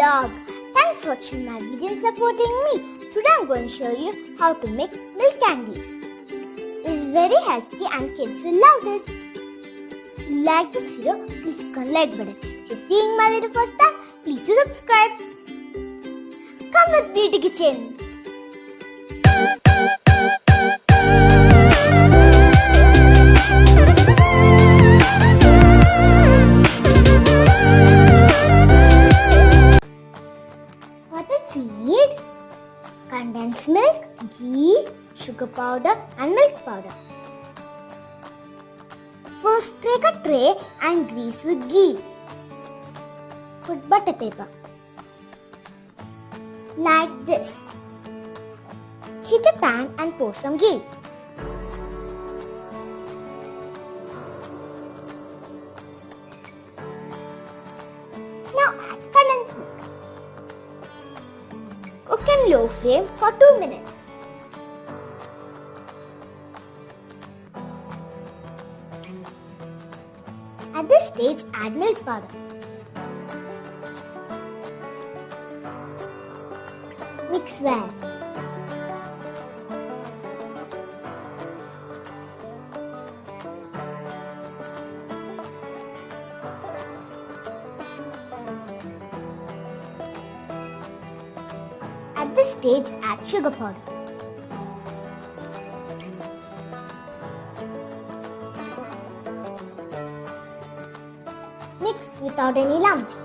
vlog. Thanks for watching my video and supporting me. Today I'm going to show you how to make milk candies. It is very healthy and kids will love this. If you like this video, please click on like button. If you're seeing my video first time, please do subscribe. Come with me to kitchen. We need condensed milk, ghee, sugar powder and milk powder. First take a tray and grease with ghee. Put butter paper like this. Heat a pan and pour some ghee. Now add condensed milk. Cook in low flame for 2 minutes. At this stage, add milk powder. Mix well. At this stage, add sugar powder. Mix without any lumps.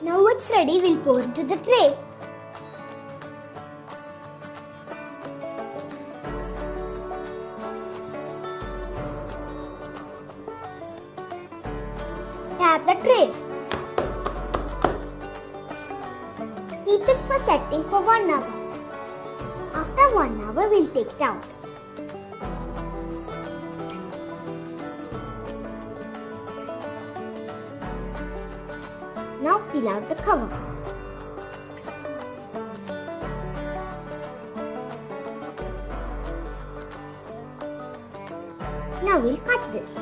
Now it's ready, we'll pour into the tray. Tap the tray. Keep it for setting for 1 hour. After 1 hour, we'll take it out. Now peel out the cover. Now we'll cut this.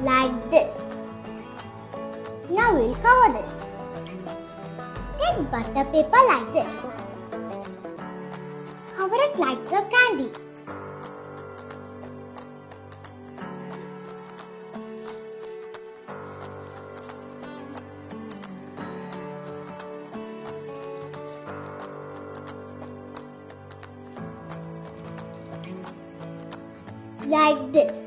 Like this. Now we'll cover this. Take butter paper like this. Cover it like the candy. Like this.